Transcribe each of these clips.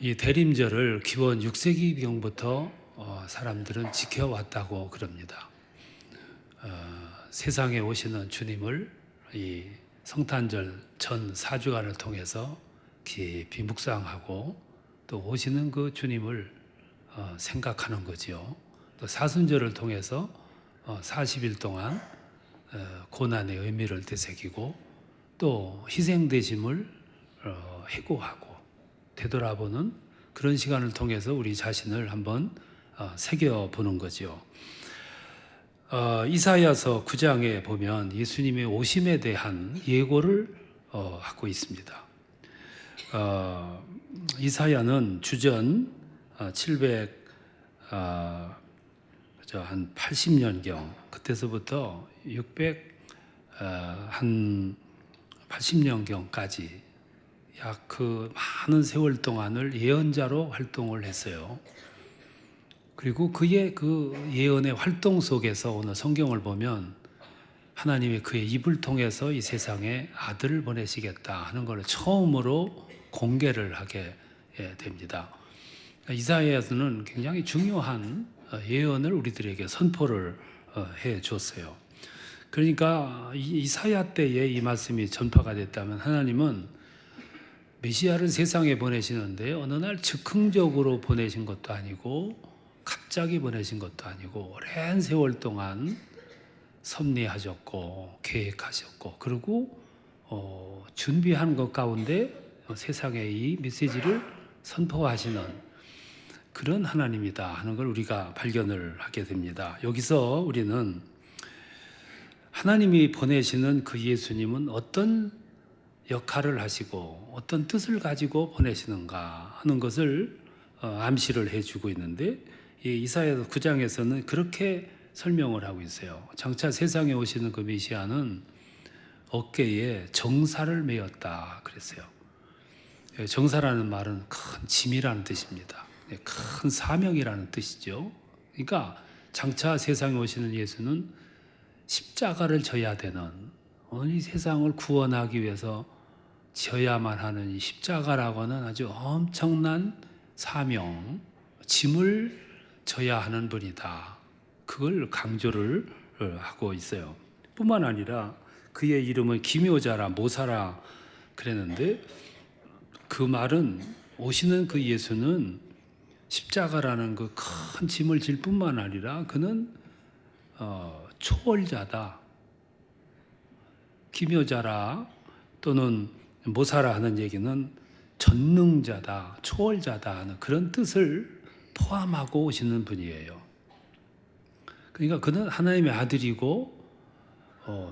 이 대림절을 기원 6세기경부터 사람들은 지켜왔다고 그럽니다. 세상에 오시는 주님을 이 성탄절 전 4주간을 통해서 깊이 묵상하고 또 오시는 그 주님을 생각하는 거지요. 또 사순절을 통해서 40일 동안 고난의 의미를 되새기고 또 희생되심을 회고하고 되돌아보는 그런 시간을 통해서 우리 자신을 한번 새겨보는 거죠. 이사야서 9장에 보면 예수님의 오심에 대한 예고를 하고 있습니다. 이사야는 주전 780년경 그때서부터 680년경까지 약 그 많은 세월 동안을 예언자로 활동을 했어요. 그리고 그의 그 예언의 활동 속에서 오늘 성경을 보면 하나님이 그의 입을 통해서 이 세상에 아들을 보내시겠다 하는 걸 처음으로 공개를 하게 됩니다. 이사야서는 굉장히 중요한 예언을 우리들에게 선포를 해 줬어요. 그러니까 이사야 때에 이 말씀이 전파가 됐다면 하나님은 메시아를 세상에 보내시는데 어느 날 즉흥적으로 보내신 것도 아니고 갑자기 보내신 것도 아니고 오랜 세월 동안 섭리하셨고 계획하셨고 그리고 준비한 것 가운데 세상에 이 메시지를 선포하시는 그런 하나님이다 하는 걸 우리가 발견을 하게 됩니다. 여기서 우리는 하나님이 보내시는 그 예수님은 어떤 역할을 하시고 어떤 뜻을 가지고 보내시는가 하는 것을 암시를 해주고 있는데 이사야 9장에서는 그렇게 설명을 하고 있어요. 장차 세상에 오시는 그 메시아는 어깨에 정사를 메었다 그랬어요. 정사라는 말은 큰 짐이라는 뜻입니다. 큰 사명이라는 뜻이죠. 그러니까 장차 세상에 오시는 예수는 십자가를 져야 되는 이 세상을 구원하기 위해서 져야만 하는 이 십자가라고는 아주 엄청난 사명, 짐을 져야 하는 분이다. 그걸 강조를 하고 있어요. 뿐만 아니라 그의 이름은 기묘자라 모사라 그랬는데 그 말은 오시는 그 예수는 십자가라는 그 큰 짐을 질 뿐만 아니라 그는 초월자다. 기묘자라 또는 모사라 하는 얘기는 전능자다, 초월자다 하는 그런 뜻을 포함하고 오시는 분이에요. 그러니까 그는 하나님의 아들이고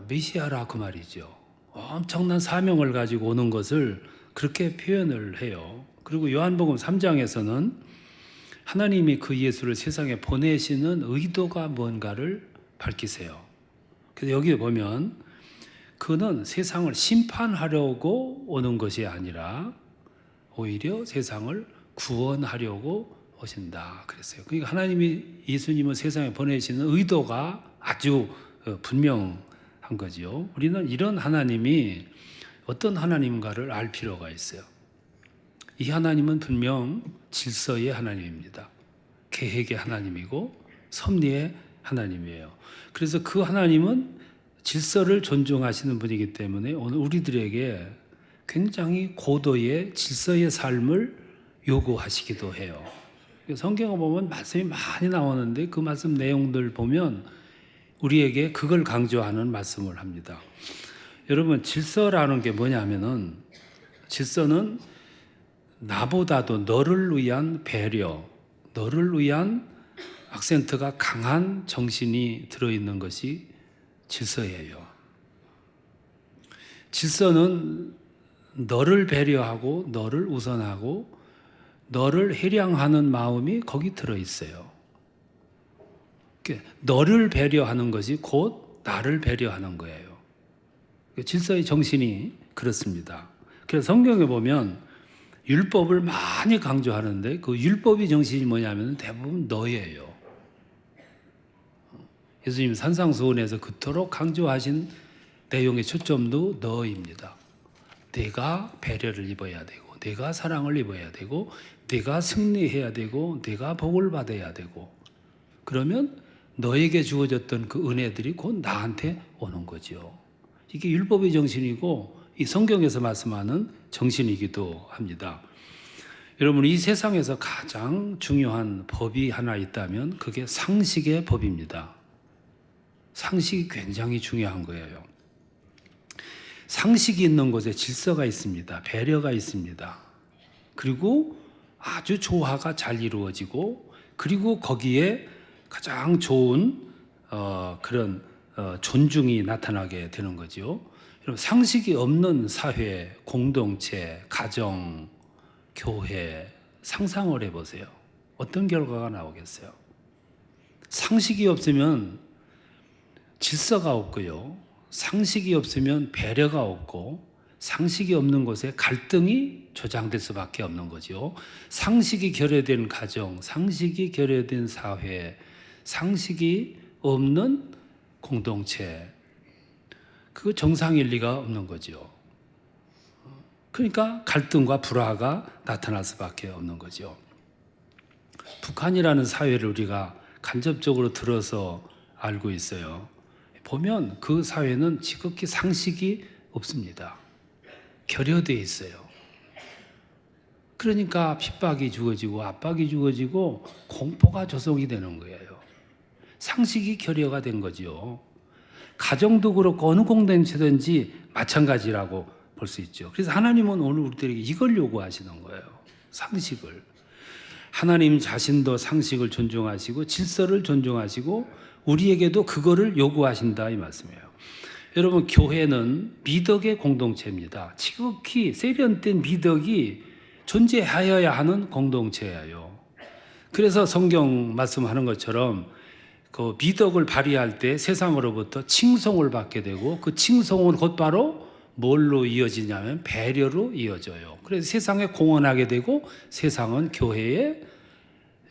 메시아라 그 말이죠. 엄청난 사명을 가지고 오는 것을 그렇게 표현을 해요. 그리고 요한복음 3장에서는 하나님이 그 예수를 세상에 보내시는 의도가 뭔가를 밝히세요. 그래서 여기 보면 그는 세상을 심판하려고 오는 것이 아니라 오히려 세상을 구원하려고 오신다 그랬어요. 그러니까 하나님이 예수님을 세상에 보내시는 의도가 아주 분명한 거죠. 우리는 이런 하나님이 어떤 하나님인가를 알 필요가 있어요. 이 하나님은 분명 질서의 하나님입니다. 계획의 하나님이고 섭리의 하나님이에요. 그래서 그 하나님은 질서를 존중하시는 분이기 때문에 오늘 우리들에게 굉장히 고도의 질서의 삶을 요구하시기도 해요. 성경을 보면 말씀이 많이 나오는데 그 말씀 내용들 보면 우리에게 그걸 강조하는 말씀을 합니다. 여러분 질서라는 게 뭐냐면은 질서는 나보다도 너를 위한 배려, 너를 위한 악센트가 강한 정신이 들어있는 것이 질서예요. 질서는 너를 배려하고 너를 우선하고 너를 해량하는 마음이 거기 들어있어요. 너를 배려하는 것이 곧 나를 배려하는 거예요. 질서의 정신이 그렇습니다. 그래서 성경에 보면 율법을 많이 강조하는데 그 율법의 정신이 뭐냐면 대부분 너예요. 예수님 산상수훈에서 그토록 강조하신 내용의 초점도 너입니다. 내가 배려를 입어야 되고 내가 사랑을 입어야 되고 내가 승리해야 되고 내가 복을 받아야 되고 그러면 너에게 주어졌던 그 은혜들이 곧 나한테 오는 거죠. 이게 율법의 정신이고 이 성경에서 말씀하는 정신이기도 합니다. 여러분 이 세상에서 가장 중요한 법이 하나 있다면 그게 상식의 법입니다. 상식이 굉장히 중요한 거예요. 상식이 있는 곳에 질서가 있습니다. 배려가 있습니다. 그리고 아주 조화가 잘 이루어지고 그리고 거기에 가장 좋은 그런 존중이 나타나게 되는 거죠. 여러분 상식이 없는 사회, 공동체, 가정, 교회 상상을 해보세요. 어떤 결과가 나오겠어요? 상식이 없으면 질서가 없고요. 상식이 없으면 배려가 없고 상식이 없는 곳에 갈등이 조장될 수밖에 없는 거죠. 상식이 결여된 가정, 상식이 결여된 사회, 상식이 없는 공동체, 그거 정상일 리가 없는 거죠. 그러니까 갈등과 불화가 나타날 수밖에 없는 거죠. 북한이라는 사회를 우리가 간접적으로 들어서 알고 있어요. 보면 그 사회는 지극히 상식이 없습니다. 결여되어 있어요. 그러니까 핍박이 주어지고 압박이 주어지고 공포가 조성이 되는 거예요. 상식이 결여가 된 거죠. 가정도 그렇고 어느 공동체든지 마찬가지라고 볼 수 있죠. 그래서 하나님은 오늘 우리들에게 이걸 요구하시는 거예요. 상식을. 하나님 자신도 상식을 존중하시고 질서를 존중하시고 우리에게도 그거를 요구하신다 이 말씀이에요. 여러분 교회는 미덕의 공동체입니다. 지극히 세련된 미덕이 존재하여야 하는 공동체예요. 그래서 성경 말씀하는 것처럼 그 미덕을 발휘할 때 세상으로부터 칭송을 받게 되고 그 칭송은 곧바로 뭘로 이어지냐면 배려로 이어져요. 그래서 세상에 공헌하게 되고 세상은 교회에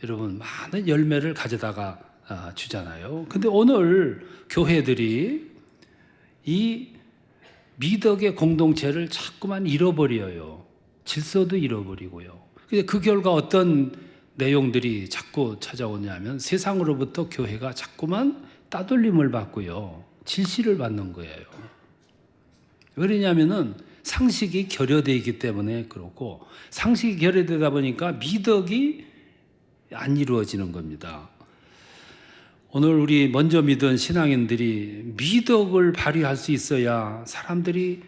여러분 많은 열매를 가져다가 주잖아요. 근데 오늘 교회들이 이 미덕의 공동체를 자꾸만 잃어버려요. 질서도 잃어버리고요. 근데 그 결과 어떤 내용들이 자꾸 찾아오냐면 세상으로부터 교회가 자꾸만 따돌림을 받고요. 질시를 받는 거예요. 왜냐하면은 상식이 결여되어 있기 때문에 그렇고 상식이 결여되다 보니까 미덕이 안 이루어지는 겁니다. 오늘 우리 먼저 믿은 신앙인들이 미덕을 발휘할 수 있어야 사람들이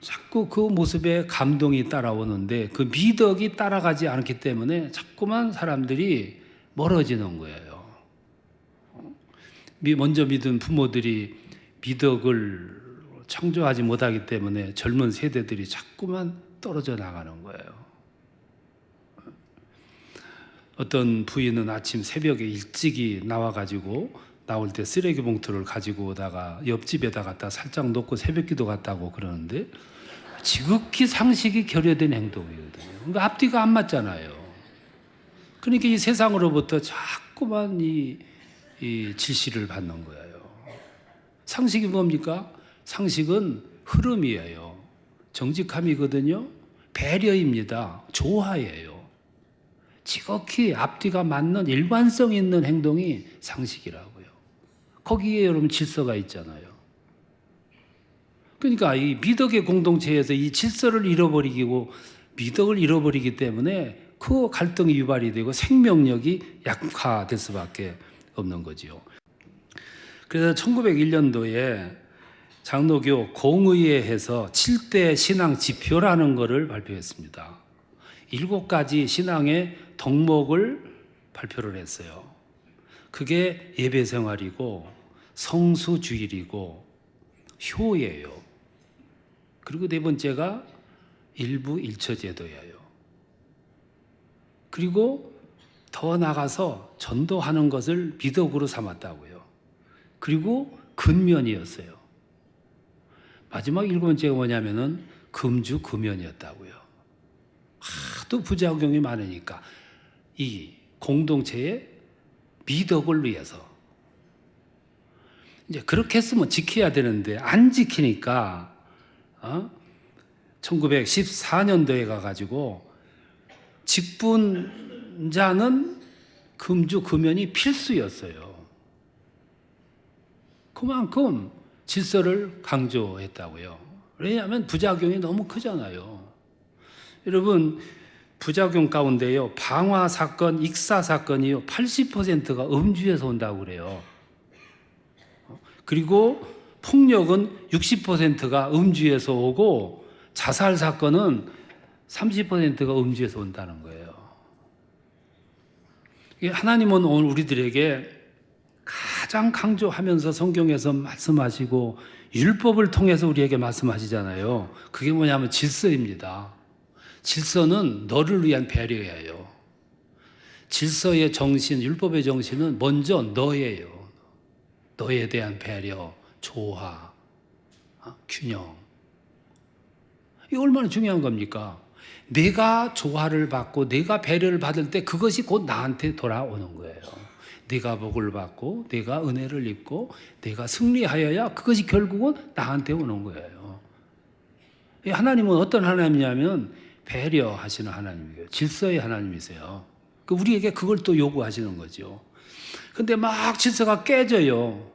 자꾸 그 모습에 감동이 따라오는데 그 미덕이 따라가지 않기 때문에 자꾸만 사람들이 멀어지는 거예요. 먼저 믿은 부모들이 미덕을 창조하지 못하기 때문에 젊은 세대들이 자꾸만 떨어져 나가는 거예요. 어떤 부인은 아침 새벽에 일찍이 나와가지고 나올 때 쓰레기 봉투를 가지고 오다가 옆집에다 갖다 살짝 놓고 새벽기도 갔다고 그러는데 지극히 상식이 결여된 행동이거든요. 그러니까 앞뒤가 안 맞잖아요. 그러니까 이 세상으로부터 자꾸만 이 질시를 받는 거예요. 상식이 뭡니까? 상식은 흐름이에요. 정직함이거든요. 배려입니다. 조화예요. 지극히 앞뒤가 맞는 일관성 있는 행동이 상식이라고요. 거기에 여러분 질서가 있잖아요. 그러니까 이 미덕의 공동체에서 이 질서를 잃어버리고 미덕을 잃어버리기 때문에 그 갈등이 유발이 되고 생명력이 약화될 수밖에 없는 거지요. 그래서 1901년도에 장로교 공의회에서 7대 신앙 지표라는 것을 발표했습니다. 7가지 신앙의 덕목을 발표를 했어요. 그게 예배 생활이고 성수주일이고 효예요. 그리고 네 번째가 일부 일처제도예요. 그리고 더 나가서 전도하는 것을 미덕으로 삼았다고요. 그리고 근면이었어요. 마지막 7번째가 뭐냐면은 금주 금연이었다고요. 하도 부작용이 많으니까 이 공동체의 미덕을 위해서 이제 그렇게 했으면 지켜야 되는데 안 지키니까 1914년도에 가가지고 직분자는 금주 금연이 필수였어요. 그만큼 질서를 강조했다고요. 왜냐하면 부작용이 너무 크잖아요. 여러분, 부작용 가운데요, 방화 사건, 익사 사건이요, 80%가 음주에서 온다고 그래요. 그리고 폭력은 60%가 음주에서 오고 자살 사건은 30%가 음주에서 온다는 거예요. 하나님은 오늘 우리들에게 가장 강조하면서 성경에서 말씀하시고 율법을 통해서 우리에게 말씀하시잖아요. 그게 뭐냐면 질서입니다. 질서는 너를 위한 배려예요. 질서의 정신, 율법의 정신은 먼저 너예요. 너에 대한 배려, 조화, 균형. 이게 얼마나 중요한 겁니까? 내가 조화를 받고 내가 배려를 받을 때 그것이 곧 나한테 돌아오는 거예요. 내가 복을 받고 내가 은혜를 입고 내가 승리하여야 그것이 결국은 나한테 오는 거예요. 하나님은 어떤 하나님이냐면 배려하시는 하나님이에요. 질서의 하나님이세요. 우리에게 그걸 또 요구하시는 거죠. 근데 막 질서가 깨져요.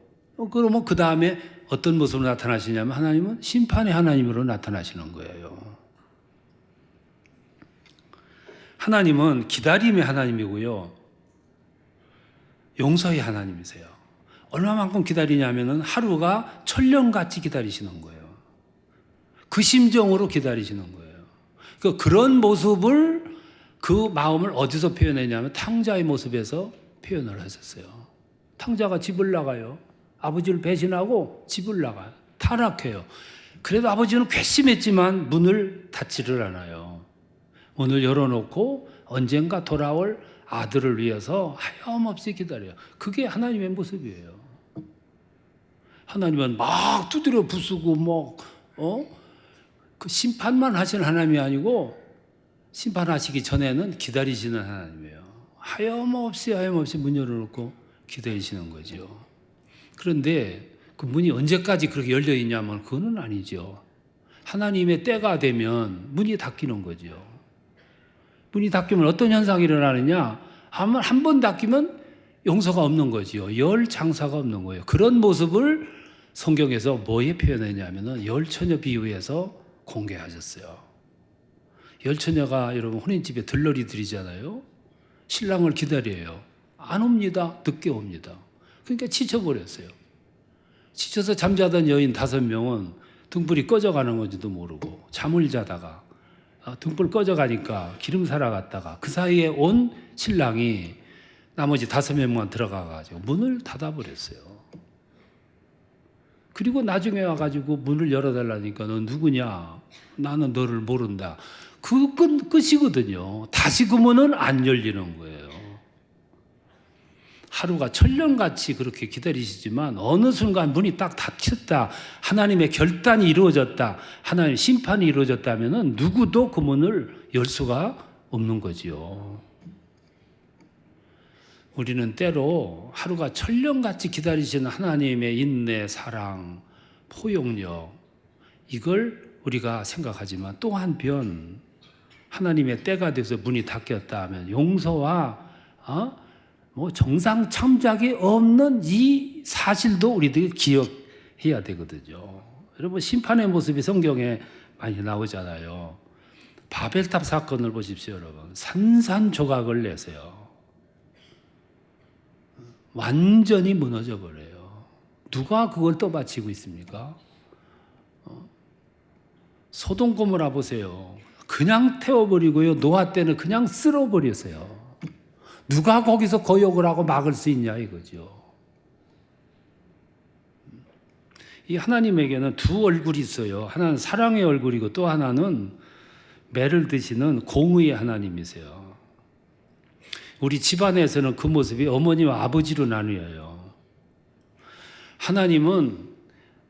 그러면 그 다음에 어떤 모습으로 나타나시냐면 하나님은 심판의 하나님으로 나타나시는 거예요. 하나님은 기다림의 하나님이고요. 용서의 하나님이세요. 얼마만큼 기다리냐면은 하루가 천년같이 기다리시는 거예요. 그 심정으로 기다리시는 거예요. 그런 모습을, 그 마음을 어디서 표현했냐면 탕자의 모습에서 표현을 하셨어요. 탕자가 집을 나가요. 아버지를 배신하고 집을 나가요. 타락해요. 그래도 아버지는 괘씸했지만 문을 닫지를 않아요. 문을 열어놓고 언젠가 돌아올 아들을 위해서 하염없이 기다려요. 그게 하나님의 모습이에요. 하나님은 막 두드려 부수고 그 심판만 하시는 하나님이 아니고 심판하시기 전에는 기다리시는 하나님이에요. 하염없이 문 열어놓고 기다리시는 거죠. 그런데 그 문이 언제까지 그렇게 열려 있냐면 그거는 아니죠. 하나님의 때가 되면 문이 닫히는 거죠. 문이 닫히면 어떤 현상이 일어나느냐? 한 번 닫히면 용서가 없는 거지요. 열 장사가 없는 거예요. 그런 모습을 성경에서 뭐에 표현했냐면은 열처녀 비유에서 공개하셨어요. 열처녀가 여러분 혼인집에 들러리들이잖아요. 신랑을 기다려요. 안 옵니다. 늦게 옵니다. 그러니까 지쳐버렸어요. 지쳐서 잠자던 여인 5명은 등불이 꺼져가는 건지도 모르고 잠을 자다가 등불 꺼져가니까 기름 사러 갔다가 그 사이에 온 신랑이 나머지 5명만 들어가가지고 문을 닫아버렸어요. 그리고 나중에 와가지고 문을 열어달라니까 너 누구냐? 나는 너를 모른다. 그 끝이거든요. 다시 그 문은 안 열리는 거예요. 하루가 천년같이 그렇게 기다리시지만 어느 순간 문이 딱 닫혔다. 하나님의 결단이 이루어졌다. 하나님의 심판이 이루어졌다면 누구도 그 문을 열 수가 없는 거지요. 우리는 때로 하루가 천년같이 기다리시는 하나님의 인내, 사랑, 포용력 이걸 우리가 생각하지만 또 한편 하나님의 때가 돼서 문이 닫혔다 하면 용서와 정상 참작이 없는 이 사실도 우리들이 기억해야 되거든요. 여러분 심판의 모습이 성경에 많이 나오잖아요. 바벨탑 사건을 보십시오, 여러분. 산산조각을 내세요. 완전히 무너져 버려요. 누가 그걸 떠받치고 있습니까? 소돔 고모라 보세요. 그냥 태워버리고요. 노아 때는 그냥 쓸어버렸어요. 누가 거기서 거역을 하고 막을 수 있냐 이거죠. 이 하나님에게는 두 얼굴이 있어요. 하나는 사랑의 얼굴이고 또 하나는 매를 드시는 공의의 하나님이세요. 우리 집안에서는 그 모습이 어머니와 아버지로 나뉘어요. 하나님은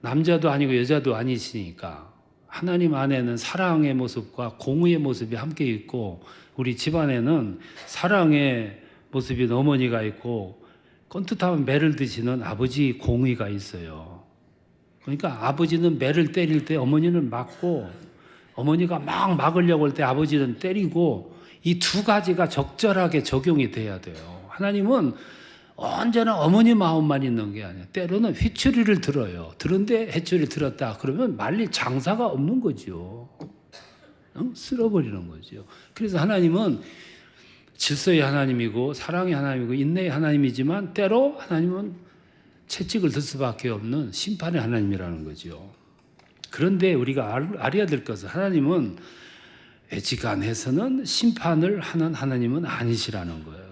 남자도 아니고 여자도 아니시니까 하나님 안에는 사랑의 모습과 공의의 모습이 함께 있고 우리 집안에는 사랑의 모습인 어머니가 있고 꼰뜻하면 매를 드시는 아버지 공의가 있어요. 그러니까 아버지는 매를 때릴 때 어머니는 맞고 어머니가 막 막으려고 할 때 아버지는 때리고, 이 두 가지가 적절하게 적용이 돼야 돼요. 하나님은 언제나 어머니 마음만 있는 게 아니에요. 때로는 회초리를 들어요. 들은데 회초리를 들었다 그러면 말릴 장사가 없는 거죠. 쓸어버리는 거죠. 그래서 하나님은 질서의 하나님이고 사랑의 하나님이고 인내의 하나님이지만 때로 하나님은 채찍을 들 수밖에 없는 심판의 하나님이라는 거죠. 그런데 우리가 알아야 될 것은 하나님은 애지간해서는 심판을 하는 하나님은 아니시라는 거예요.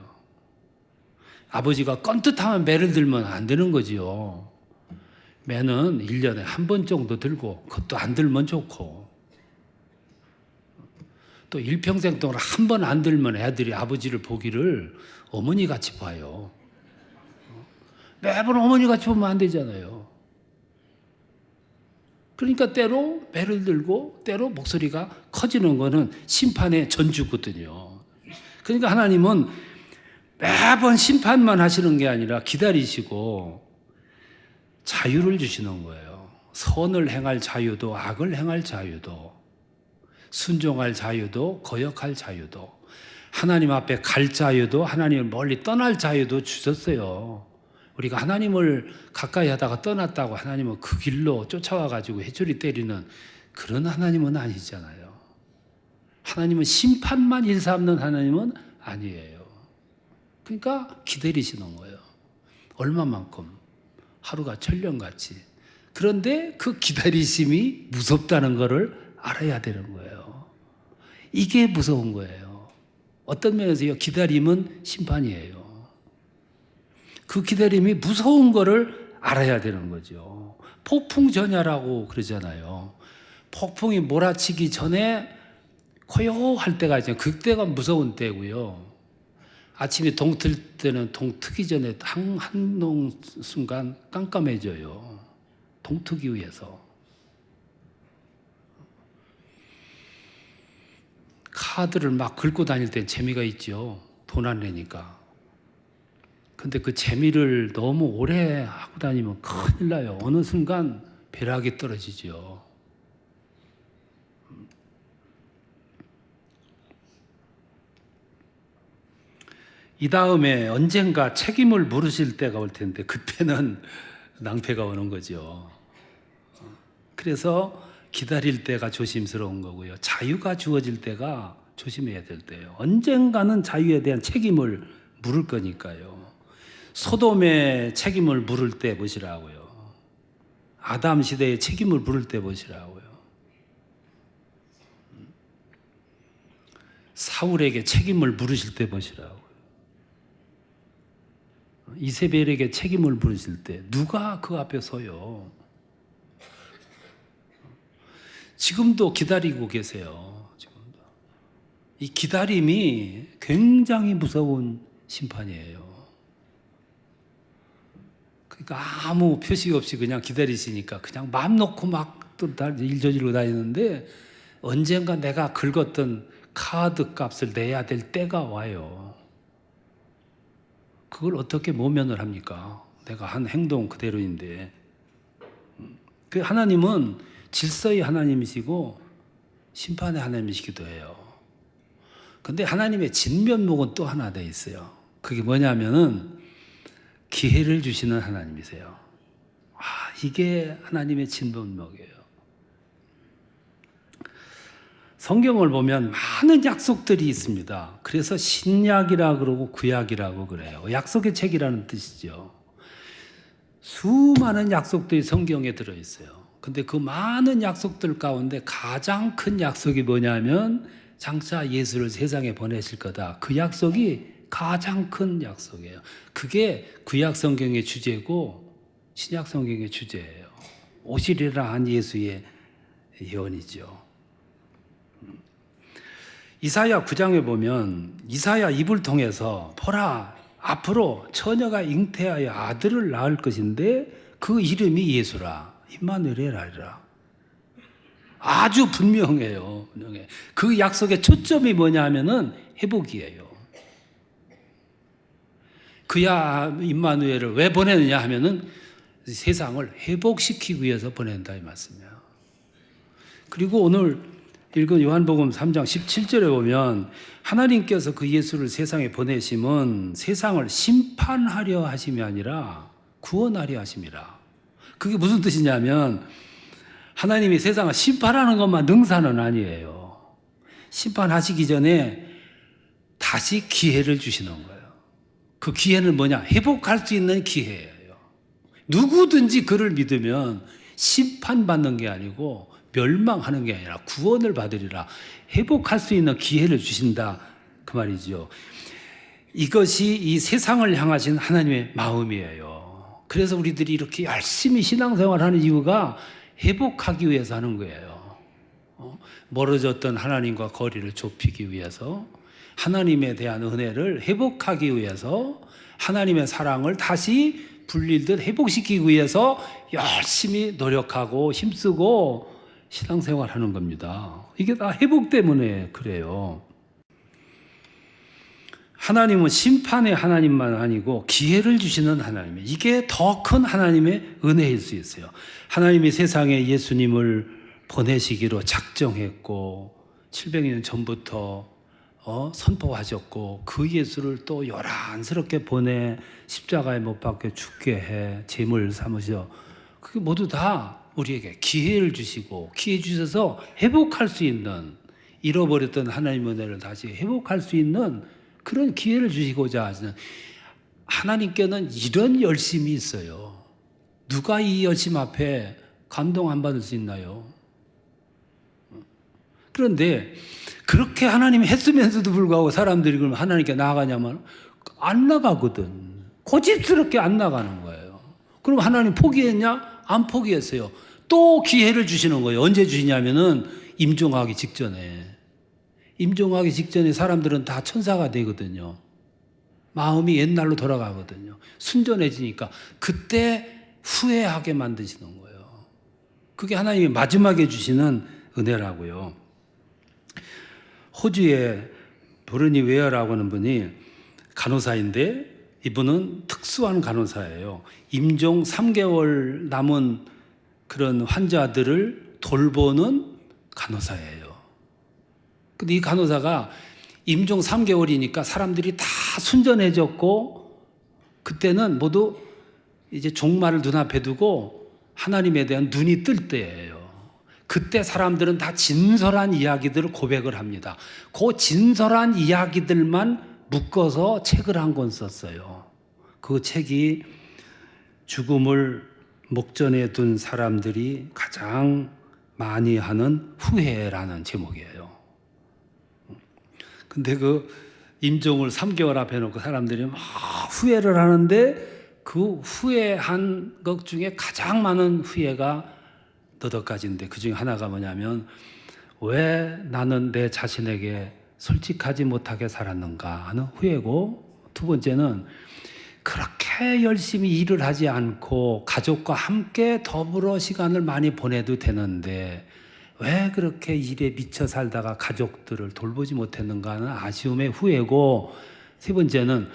아버지가 껌뜻하면 매를 들면 안 되는 거지요. 매는 1년에 한 번 정도 들고 그것도 안 들면 좋고, 또 일평생 동안 한 번 안 들면 애들이 아버지를 보기를 어머니같이 봐요. 매번 어머니같이 보면 안 되잖아요. 그러니까 때로 매를 들고 때로 목소리가 커지는 거는 심판의 전주거든요. 그러니까 하나님은 매번 심판만 하시는 게 아니라 기다리시고 자유를 주시는 거예요. 선을 행할 자유도 악을 행할 자유도, 순종할 자유도 거역할 자유도, 하나님 앞에 갈 자유도 하나님을 멀리 떠날 자유도 주셨어요. 우리가 하나님을 가까이 하다가 떠났다고 하나님은 그 길로 쫓아와 가지고 회초리 때리는 그런 하나님은 아니잖아요. 하나님은 심판만 일삼는 하나님은 아니에요. 그러니까 기다리시는 거예요. 얼마만큼? 하루가 천년같이. 그런데 그 기다리심이 무섭다는 것을 알아야 되는 거예요. 이게 무서운 거예요. 어떤 면에서 기다림은 심판이에요. 그 기다림이 무서운 거를 알아야 되는 거죠. 폭풍 전야라고 그러잖아요. 폭풍이 몰아치기 전에 고요할 때가 있잖아요. 그때가 무서운 때고요. 아침에 동 틀 때는 동 트기 전에 한농 순간 깜깜해져요. 동 트기 위해서. 카드를 막 긁고 다닐 때 재미가 있죠. 돈 안 내니까. 근데 그 재미를 너무 오래 하고 다니면 큰일 나요. 어느 순간 벼락이 떨어지죠. 이 다음에 언젠가 책임을 물으실 때가 올 텐데 그때는 낭패가 오는 거죠. 그래서 기다릴 때가 조심스러운 거고요. 자유가 주어질 때가 조심해야 될 때예요. 언젠가는 자유에 대한 책임을 물을 거니까요. 소돔의 책임을 물을 때 보시라고요. 아담 시대의 책임을 물을 때 보시라고요. 사울에게 책임을 물으실 때 보시라고요. 이세벨에게 책임을 물으실 때 누가 그 앞에 서요? 지금도 기다리고 계세요. 지금도. 이 기다림이 굉장히 무서운 심판이에요. 그러니까 아무 표시 없이 그냥 기다리시니까 그냥 마음 놓고 막 또 일 저지르고 다니는데 언젠가 내가 긁었던 카드 값을 내야 될 때가 와요. 그걸 어떻게 모면을 합니까? 내가 한 행동 그대로인데. 그 하나님은 질서의 하나님이시고 심판의 하나님이시기도 해요. 근데 하나님의 진면목은 또 하나 돼 있어요. 그게 뭐냐면은 기회를 주시는 하나님이세요. 이게 하나님의 진면목이에요. 성경을 보면 많은 약속들이 있습니다. 그래서 신약이라 그러고 구약이라고 그래요. 약속의 책이라는 뜻이죠. 수많은 약속들이 성경에 들어있어요. 근데 그 많은 약속들 가운데 가장 큰 약속이 뭐냐면 장차 예수를 세상에 보내실 거다. 그 약속이 가장 큰 약속이에요. 그게 구약 성경의 주제고 신약 성경의 주제예요. 오시리라 한 예수의 예언이죠. 이사야 9장에 보면 이사야 입을 통해서 보라 앞으로 처녀가 잉태하여 아들을 낳을 것인데 그 이름이 예수라 임마누엘이라. 아주 분명해요. 그 약속의 초점이 뭐냐 하면은 회복이에요. 그야 임마누엘을 왜 보내느냐 하면은 세상을 회복시키기 위해서 보낸다 이 말씀이에요. 그리고 오늘 읽은 요한복음 3장 17절에 보면 하나님께서 그 예수를 세상에 보내심은 세상을 심판하려 하심이 아니라 구원하려 하심이라. 그게 무슨 뜻이냐면 하나님이 세상을 심판하는 것만 능사는 아니에요. 심판하시기 전에 다시 기회를 주시는 거예요. 그 기회는 뭐냐? 회복할 수 있는 기회예요. 누구든지 그를 믿으면 심판받는 게 아니고 멸망하는 게 아니라 구원을 받으리라. 회복할 수 있는 기회를 주신다 그 말이죠. 이것이 이 세상을 향하신 하나님의 마음이에요. 그래서 우리들이 이렇게 열심히 신앙생활하는 이유가 회복하기 위해서 하는 거예요. 멀어졌던 하나님과 거리를 좁히기 위해서, 하나님에 대한 은혜를 회복하기 위해서, 하나님의 사랑을 다시 불릴듯 회복시키기 위해서 열심히 노력하고 힘쓰고 신앙생활하는 겁니다. 이게 다 회복 때문에 그래요. 하나님은 심판의 하나님만 아니고 기회를 주시는 하나님이에요. 이게 더 큰 하나님의 은혜일 수 있어요. 하나님이 세상에 예수님을 보내시기로 작정했고 700년 전부터 선포하셨고 그 예수를 또 요란스럽게 보내 십자가에 못 박혀 죽게 해 제물 삼으셔. 그게 모두 다 우리에게 기회를 주시고 기회 주셔서 회복할 수 있는, 잃어버렸던 하나님의 은혜를 다시 회복할 수 있는 그런 기회를 주시고자 하시는, 하나님께는 이런 열심이 있어요. 누가 이 열심 앞에 감동 안 받을 수 있나요? 그런데 그렇게 하나님이 했으면서도 불구하고 사람들이 그러면 하나님께 나아가냐면 안 나가거든. 고집스럽게 안 나가는 거예요. 그럼 하나님 포기했냐? 안 포기했어요. 또 기회를 주시는 거예요. 언제 주시냐면은 임종하기 직전에. 임종하기 직전에 사람들은 다 천사가 되거든요. 마음이 옛날로 돌아가거든요. 순전해지니까 그때 후회하게 만드시는 거예요. 그게 하나님이 마지막에 주시는 은혜라고요. 호주의 브루니 웨어라고 하는 분이 간호사인데 이분은 특수한 간호사예요. 임종 3개월 남은 그런 환자들을 돌보는 간호사예요. 근데 이 간호사가 임종 3개월이니까 사람들이 다 순전해졌고 그때는 모두 이제 종말을 눈앞에 두고 하나님에 대한 눈이 뜰 때예요. 그때 사람들은 다 진솔한 이야기들을 고백을 합니다. 그 진솔한 이야기들만 묶어서 책을 한 권 썼어요. 그 책이 죽음을 목전에 둔 사람들이 가장 많이 하는 후회라는 제목이에요. 근데 그 임종을 3개월 앞에 놓고 사람들이 막 후회를 하는데 그 후회한 것 중에 가장 많은 후회가 너댓 가지인데 그 중에 하나가 뭐냐면 왜 나는 내 자신에게 솔직하지 못하게 살았는가 하는 후회고, 두 번째는 그렇게 열심히 일을 하지 않고 가족과 함께 더불어 시간을 많이 보내도 되는데 왜 그렇게 일에 미쳐 살다가 가족들을 돌보지 못했는가 하는 아쉬움의 후회고, 세 번째는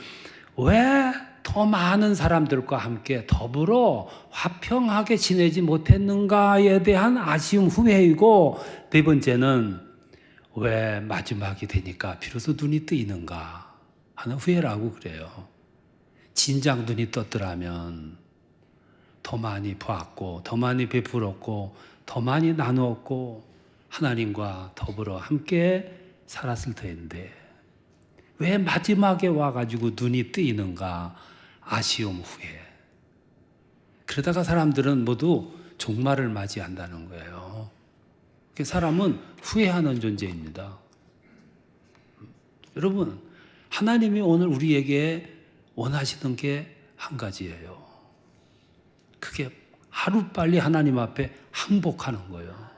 왜 더 많은 사람들과 함께 더불어 화평하게 지내지 못했는가에 대한 아쉬움 후회이고, 네 번째는 왜 마지막이 되니까 비로소 눈이 뜨이는가 하는 후회라고 그래요. 진작 눈이 떴더라면 더 많이 보았고 더 많이 베풀었고 더 많이 나누었고 하나님과 더불어 함께 살았을 텐데 왜 마지막에 와가지고 눈이 뜨이는가, 아쉬움 후회. 그러다가 사람들은 모두 종말을 맞이한다는 거예요. 사람은 후회하는 존재입니다. 여러분, 하나님이 오늘 우리에게 원하시는 게 한 가지예요. 그게 하루빨리 하나님 앞에 항복하는 거예요.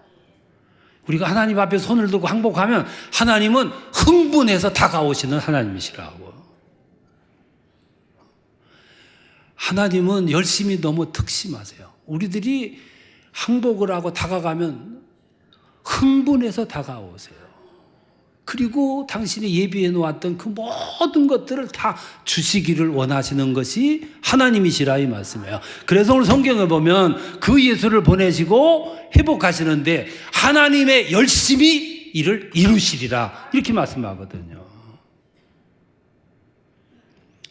우리가 하나님 앞에 손을 들고 항복하면 하나님은 흥분해서 다가오시는 하나님이시라고. 하나님은 열심히 너무 특심하세요. 우리들이 항복을 하고 다가가면 흥분해서 다가오세요. 그리고 당신이 예비해 놓았던 그 모든 것들을 다 주시기를 원하시는 것이 하나님이시라 이 말씀이에요. 그래서 오늘 성경에 보면 그 예수를 보내시고 회복하시는데 하나님의 열심이 이를 이루시리라 이렇게 말씀하거든요.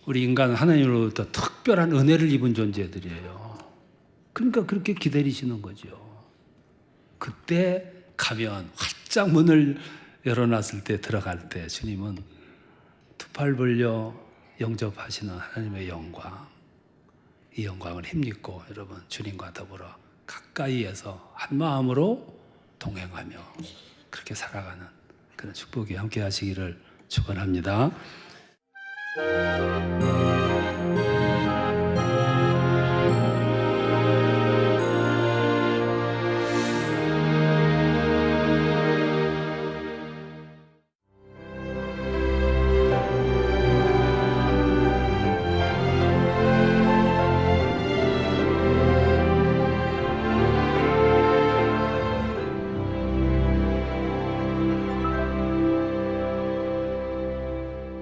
우리 인간은 하나님으로부터 특별한 은혜를 입은 존재들이에요. 그러니까 그렇게 기다리시는 거죠. 그때 가면 활짝 문을 열어놨을 때 들어갈 때 주님은 두 팔 벌려 영접하시는 하나님의 영광, 이 영광을 힘입고 여러분 주님과 더불어 가까이에서 한 마음으로 동행하며 그렇게 살아가는 그런 축복이 함께 하시기를 축원합니다.